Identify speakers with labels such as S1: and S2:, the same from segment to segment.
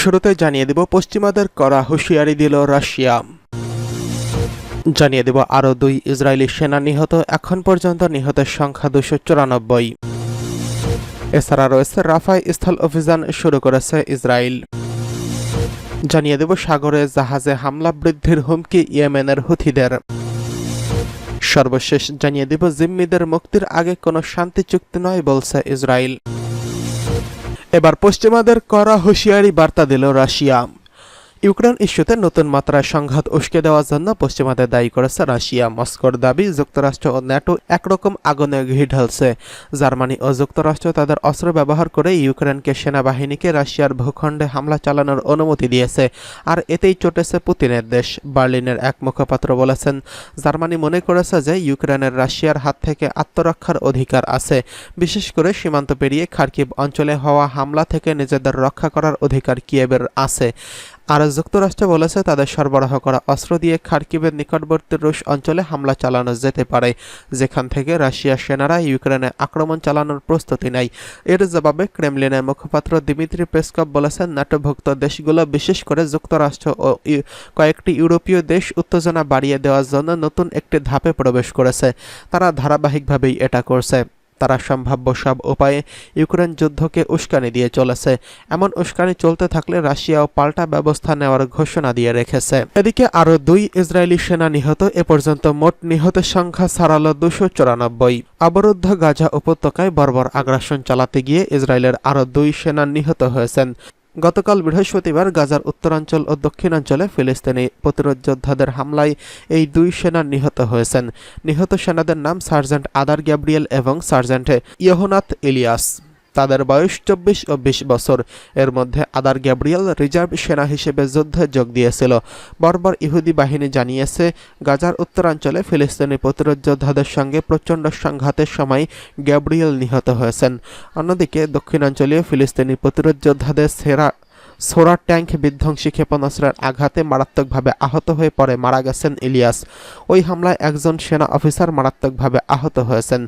S1: শুরুতে জানিয়ে দেব পশ্চিমাদের করা হুঁশিয়ারি দিল রাশিয়া। জানিয়ে দেব আরও 2 ইসরায়েলি সেনা নিহত, এখন পর্যন্ত নিহতের সংখ্যা 294। এছাড়া রয়েছে রাফায় স্থল অভিযান শুরু করেছে ইসরায়েল। জানিয়ে দেব সাগরে জাহাজে হামলা বৃদ্ধির হুমকি ইয়েমেনের হুথিদের। সর্বশেষ জানিয়ে দেব জিম্মিদের মুক্তির আগে কোনো শান্তি চুক্তি নয় বলছে ইসরায়েল। এবার পশ্চিমাদের করা হুঁশিয়ারি বার্তা দিল রাশিয়া। ইউক্রেন ইস্যুতে নতুন মাত্রায় সংঘাত উস্কে দেওয়ার জন্য পশ্চিমাদের দায়ী করেছে রাশিয়া। মস্কোর দাবি যুক্তরাষ্ট্র ও ন্যাটো একরকম আগুনে ঘি ঢালছে। জার্মানি ও যুক্তরাষ্ট্র তাদের অস্ত্র ব্যবহার করে ইউক্রেনকে সেনাবাহিনীকে রাশিয়ার ভূখণ্ডে হামলা চালানোর অনুমতি দিয়েছে, আর এতেই চটেছে পুতিনের দেশ। বার্লিনের এক মুখপাত্র বলেছেন, জার্মানি মনে করেছে যে ইউক্রেনের রাশিয়ার হাত থেকে আত্মরক্ষার অধিকার আছে, বিশেষ করে সীমান্ত পেরিয়ে খার্কিভ অঞ্চলে হওয়া হামলা থেকে নিজেদের রক্ষা করার অধিকার কিয়েভের আছে। আর যুক্তরাষ্ট্র বলেছে তাদের সরবরাহ করা অস্ত্র দিয়ে খার্কিভের নিকটবর্তী রুশ অঞ্চলে হামলা চালানো যেতে পারে, যেখান থেকে রাশিয়ার সেনারা ইউক্রেনে আক্রমণ চালানোর প্রস্তুতি নেয়। এর জবাবে ক্রেমলিনের মুখপাত্র দিমিত্রি পেসকভ বলেছেন, ন্যাটোভুক্ত দেশগুলো, বিশেষ করে যুক্তরাষ্ট্র ও কয়েকটি ইউরোপীয় দেশ উত্তেজনা বাড়িয়ে দেওয়ার জন্য নতুন একটি ধাপে প্রবেশ করেছে। তারা ধারাবাহিকভাবেই এটা করছে। তারা সম্ভাব্য সব উপায়ে ইউক্রেন যুদ্ধকে উস্কানি দিয়ে চলেছে। এমন উস্কানি চলতে থাকলে রাশিয়াও পাল্টা ব্যবস্থা নেওয়ার ঘোষণা দিয়ে রেখেছে। এদিকে আরও 2 ইসরায়েলি সেনা নিহত, এ পর্যন্ত মোট নিহতের সংখ্যা ছাড়ালো 294। অবরুদ্ধ গাজা উপত্যকায় বর্বর আগ্রাসন চালাতে গিয়ে ইসরায়েলের আরও 2 সেনা নিহত হয়েছেন। গতকাল বৃহস্পতিবার গাজার উত্তরাঞ্চল ও দক্ষিণাঞ্চলে ফিলিস্তিনি প্রতিরোধ যোদ্ধাদের হামলায় এই 2 সেনা নিহত হয়েছেন। নিহত সেনাদের নাম সার্জেন্ট আদার গ্যাব্রিয়েল এবং সার্জেন্ট ইয়োহনাত ইলিয়াস। তাদের বয়স 24 ও 20 বছর। এর মধ্যে আদার গ্যাব্রিয়েল রিজার্ভ সেনা হিসেবে যুদ্ধে যোগ দিয়েছিল। বর্বর ইহুদি বাহিনী জানিয়েছে, গাজার উত্তরাঞ্চলে ফিলিস্তিনি প্রতিরোধ যোদ্ধাদের সঙ্গে প্রচণ্ড সংঘাতের সময় গ্যাব্রিয়েল নিহত হয়েছেন। অন্যদিকে দক্ষিণাঞ্চলীয় ফিলিস্তিনি প্রতিরোধ যোদ্ধাদের সোরা ট্যাঙ্ক বিধ্বংসী ক্ষেপণাস্ত্রের আঘাতে মারাত্মকভাবে আহত হয়ে পড়ে মারা গেছেন ইলিয়াস। ওই হামলায় একজন সেনা অফিসার মারাত্মকভাবে আহত হয়েছেন।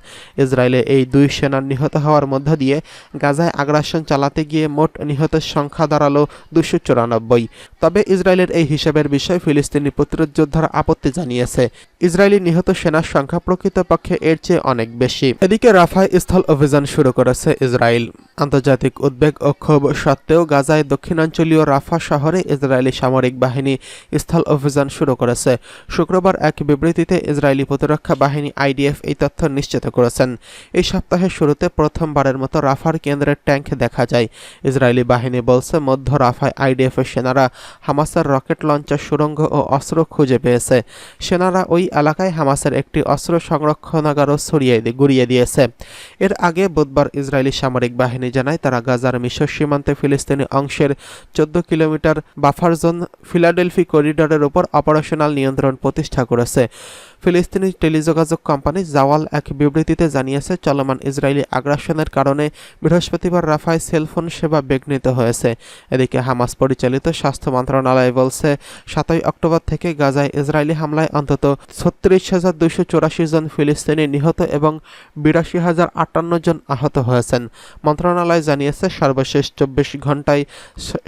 S1: ইসরায়েলে এই 2 সেনার নিহত হওয়ার মধ্য দিয়ে গাজায় আগ্রাসন চালাতে গিয়ে মোট নিহতের সংখ্যা দাঁড়ালো 294। তবে ইসরায়েলের এই হিসাবের বিষয়ে ফিলিস্তিনি প্রতিরোধ যোদ্ধারা আপত্তি জানিয়েছে। ইসরায়েলি নিহত সেনার সংখ্যা প্রকৃতপক্ষে এর চেয়ে অনেক বেশি। এদিকে রাফায় স্থল অভিযান শুরু করেছে ইসরায়েল। আন্তর্জাতিক উদ্বেগ ও ক্ষোভ সত্ত্বেও গাজায় দক্ষিণাঞ্চলীয় রাফা শহরে ইসরায়েলি সামরিক বাহিনী স্থল অভিযান শুরু করেছে। শুক্রবার এক বিবৃতিতে ইসরায়েলি প্রতিরক্ষা বাহিনী IDF এই তথ্য নিশ্চিত করেছেন। এই সপ্তাহের শুরুতে প্রথমবারের মতো রাফার কেন্দ্রের ট্যাঙ্ক দেখা যায়। ইসরায়েলি বাহিনী বলছে, মধ্য রাফায় IDF এর সেনারা হামাসের রকেট লঞ্চার সুড়ঙ্গ ও অস্ত্র খুঁজে পেয়েছে। সেনারা ওই এলাকায় হামাসের একটি অস্ত্র সংরক্ষণাগারও গুড়িয়ে দিয়েছে। এর আগে বুধবার ইসরায়েলি সামরিক বাহিনী জানায়, তারা গাজার মিশর সীমান্তে ফিলিস্তিনি অংশের 14 কিলোমিটার বাফার জোন ফিলাডেলফি করিডরের উপর অপারেশনাল নিয়ন্ত্রণ প্রতিষ্ঠা করেছে। ফিলিস্তিনি টেলিযোগাযোগ কোম্পানি জাওয়াল এক বিবৃতিতে জানিয়েছে, চলমান ইসরায়েলি আগ্রাসনের কারণে বৃহস্পতিবার রাফায় সেলফোন সেবা বিঘ্নিত হয়েছে। এদিকে হামাস পরিচালিত স্বাস্থ্য মন্ত্রণালয় বলছে, 7 অক্টোবর থেকে গাজায় ইসরায়েলি হামলায় অন্তত 36,284 জন ফিলিস্তিনি নিহত এবং 82,058 জন আহত হয়েছেন। মন্ত্রণালয় জানিয়েছে, সর্বশেষ 24 ঘন্টায়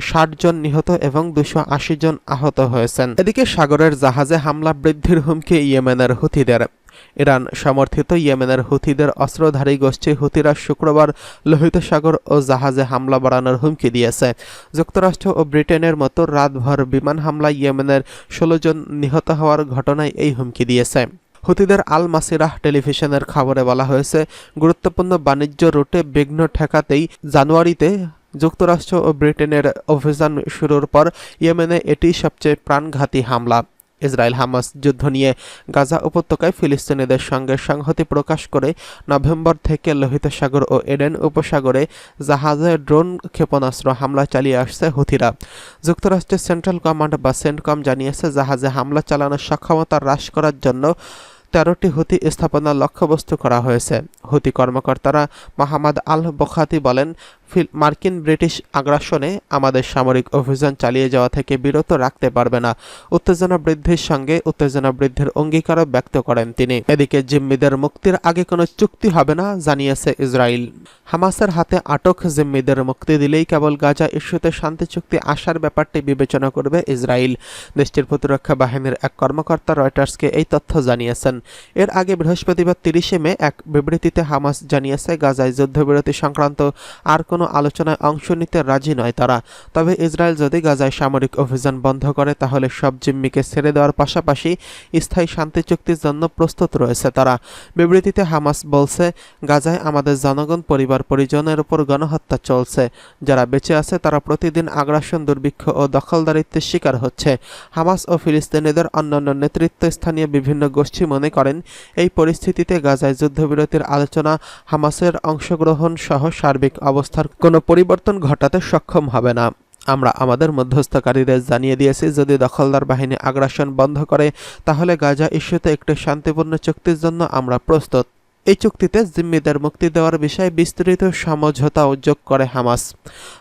S1: 60 জন নিহত এবং 280 জন আহত হয়েছেন। এদিকে সাগরের জাহাজে হামলা বৃদ্ধির হুমকি ইয়েমেনের হুথিদের। ইরান সমর্থিত ইয়েমেনের হুথিদের অস্ত্রধারী গোষ্ঠী হুথিরা শুক্রবার লোহিত সাগর ও জাহাজে হামলা বাড়ানোর হুমকি দিয়েছে। যুক্তরাষ্ট্র ও ব্রিটেনের মতো রাতভর বিমান হামলায় ইয়েমেনের 16 জন নিহত হওয়ার ঘটনায় এই হুমকি দিয়েছে। হুথিদের আল মাসিরাহ টেলিভিশনের খবরে বলা হয়েছে, গুরুত্বপূর্ণ বাণিজ্য রুটে বিঘ্ন ঠেকাতেই জানুয়ারিতে যুক্তরাষ্ট্র ও ব্রিটেনের অভিযান শুরুর পর ইয়েমেনে এটি সবচেয়ে প্রাণঘাতী হামলা। ইসরায়েল হামাস যুদ্ধ নিয়ে গাজা উপত্যকায় ফিলিস্তিনিদের সঙ্গে সংহতি প্রকাশ করে নভেম্বর থেকে লোহিত সাগর ও এডেন উপসাগরে জাহাজে ড্রোন ক্ষেপণাস্ত্র হামলা চালিয়ে আসছে হুথিরা। যুক্তরাষ্ট্রের সেন্ট্রাল কমান্ড বা সেন্টকম জানিয়েছে, জাহাজে হামলা চালানোর সক্ষমতা হ্রাস করার জন্য 13টি হুতি স্থাপনা লক্ষ্যবস্তু করা হয়েছে। হুতি কর্মকর্তারা মোহাম্মদ আল বখাতি বলেন, মার্কিন ব্রিটিশ আগ্রাসনে আমাদের সামরিক অভিযান চালিয়ে যাওয়া থেকে বিরত রাখতে পারবে না। উত্তেজনা বৃদ্ধির সঙ্গে উত্তেজনা বৃদ্ধির অঙ্গীকারও ব্যক্ত করেন তিনি। এদিকে জিম্মিদের মুক্তির আগে কোনো চুক্তি হবে না জানিয়েছে ইসরায়েল। হামাসের হাতে আটক জিম্মিদের মুক্তি দিলেই কেবল গাজা ইস্যুতে শান্তি চুক্তি আসার ব্যাপারটি বিবেচনা করবে ইসরায়েল। দেশটির প্রতিরক্ষা বাহিনীর এক কর্মকর্তা রয়টার্সকে এই তথ্য জানিয়েছেন। এর আগে বৃহস্পতিবার 30 মে এক বিবৃতিতে হামাস জানিয়েছে, গাজায় যুদ্ধবিরতি সংক্রান্ত আর কোনো আলোচনায় অংশ নিতে রাজি নয় তারা। তবে ইসরায়েল যদি গাজায় সামরিক অভিযান বন্ধ করে তাহলে সব জিম্মিকে ছেড়ে দেওয়ার পাশাপাশি স্থায়ী শান্তি চুক্তির জন্য প্রস্তুত রয়েছে তারা। বিবৃতিতে হামাস বলছে, গাজায় আমাদের জনগণ পরিবার পরিজনের উপর গণহত্যা চলছে। যারা বেঁচে আছে তারা প্রতিদিন আগ্রাসন, দুর্ভিক্ষ ও দখলদারিত্বের শিকার হচ্ছে। হামাস ও ফিলিস্তিনিদের অন্যান্য নেতৃত্বস্থানীয় বিভিন্ন গোষ্ঠী মনে করেন, এই পরিস্থিতিতে গাজায় যুদ্ধবিরতির আলোচনা হামাসের অংশগ্রহণ সহ সার্বিক অবস্থার কোনো পরিবর্তন ঘটাতে সক্ষম হবে না। আমরা আমাদের মধ্যস্থকারীদের জানিয়ে দিয়েছি, যদি দখলদার বাহিনী আগ্রাসন বন্ধ করে তাহলে গাজা ইস্যুতে একটি শান্তিপূর্ণ চুক্তির জন্য আমরা প্রস্তুত। এই চুক্তিতে জিম্মিদের মুক্তি দেওয়ার বিষয়ে বিস্তৃত সমঝোতা যোগ করে হামাস।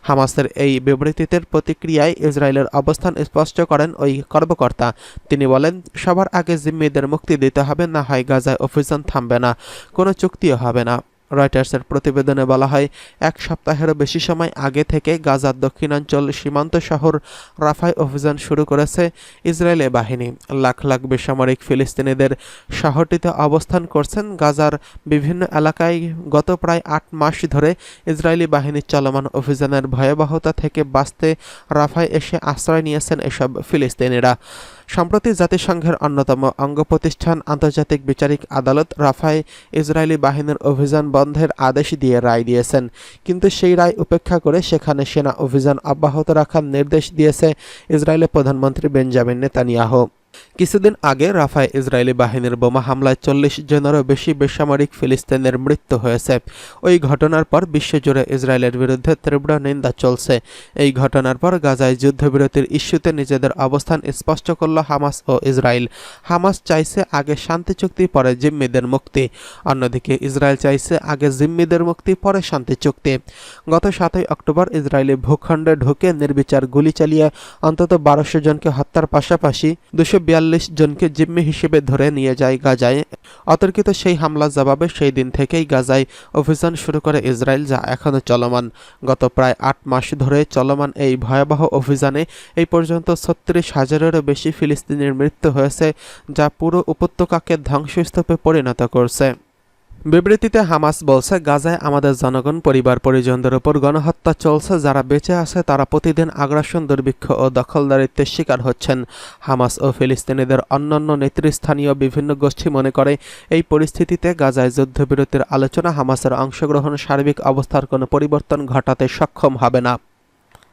S1: হামাসের এই বিবৃতিতে প্রতিক্রিয়ায় ইসরায়েলের অবস্থান স্পষ্ট করেন ওই কর্মকর্তা। তিনি বলেন, সবার আগে জিম্মিদের মুক্তি দিতে হবে, না হয় গাজায় অভিযান থামবে না, কোনো চুক্তিও হবে না। রয়টার্সের প্রতিবেদনে বলা হয়, এক সপ্তাহেরও বেশি সময় আগে থেকে গাজার দক্ষিণাঞ্চল সীমান্ত শহর রাফায় অভিযান শুরু করেছে ইসরায়েলি বাহিনী। লাখ লাখ বেসামরিক ফিলিস্তিনিদের শহরটিতে অবস্থান করছেন। গাজার বিভিন্ন এলাকায় গত প্রায় 8 মাস ধরে ইসরায়েলি বাহিনীর চলমান অভিযানের ভয়াবহতা থেকে বাঁচতে রাফায় এসে আশ্রয় নিয়েছেন এসব ফিলিস্তিনিরা। সম্প্রতি জাতিসংঘের অন্যতম অঙ্গ প্রতিষ্ঠান আন্তর্জাতিক বিচারিক আদালত রাফায় ইসরায়েলি বাহিনীর অভিযান বন্ধের আদেশ দিয়ে রায় দিয়েছেন, কিন্তু সেই রায় উপেক্ষা করে সেখানে সেনা অভিযান অব্যাহত রাখার নির্দেশ দিয়েছে ইসরায়েলের প্রধানমন্ত্রী বেঞ্জামিন নেতানিয়াহু। কিছুদিন আগে রাফায় ইসরায়েলি বাহিনীর বোমা হামলায় 40 জনেরও বেশি বেসামরিক ফিলিস্তিনের মৃত্যু হয়েছে। ওই ঘটনার পর বিশ্বজুড়ে ইসরায়েলের বিরুদ্ধে তীব্র নিন্দা চলছে। এই ঘটনার পর গাজায় যুদ্ধবিরতির ইস্যুতে নিজেদের অবস্থান স্পষ্ট করল হামাস ও ইসরায়েল। হামাস চাইছে আগে শান্তি চুক্তি, পরে জিম্মিদের মুক্তি। অন্যদিকে ইসরায়েল চাইছে আগে জিম্মিদের মুক্তি, পরে শান্তি চুক্তি। গত 7 অক্টোবর ইসরায়েলি ভূখণ্ডে ঢুকে নির্বিচার গুলি চালিয়ে অন্তত 1200 জনকে হত্যার পাশাপাশি 242 জনকে জিম্মি হিসেবে ধরে নিয়ে যায় গাজায়। অতর্কিত সেই হামলার জবাবে সেই দিন থেকেই গাজায় অভিযান শুরু করে ইসরায়েল, যা এখনও চলমান। গত প্রায় 8 মাস ধরে চলমান এই ভয়াবহ অভিযানে এই পর্যন্ত 36,000-এরও বেশি ফিলিস্তিনির মৃত্যু হয়েছে, যা পুরো উপত্যকাকে ধ্বংসস্তূপে পরিণত করছে। বিবৃতিতে হামাস বলছে, গাজায় আমাদের জনগণ পরিবার পরিজনদের উপর গণহত্যা চলছে। যারা বেঁচে আছে তারা প্রতিদিন আগ্রাসন, দুর্ভিক্ষ ও দখলদারিত্বের শিকার হচ্ছেন। হামাস ও ফিলিস্তিনিদের অন্যান্য নেতৃস্থানীয় বিভিন্ন গোষ্ঠী মনে করে, এই পরিস্থিতিতে গাজায় যুদ্ধবিরতির আলোচনা হামাসের অংশগ্রহণ সার্বিক অবস্থার কোনো পরিবর্তন ঘটাতে সক্ষম হবে না।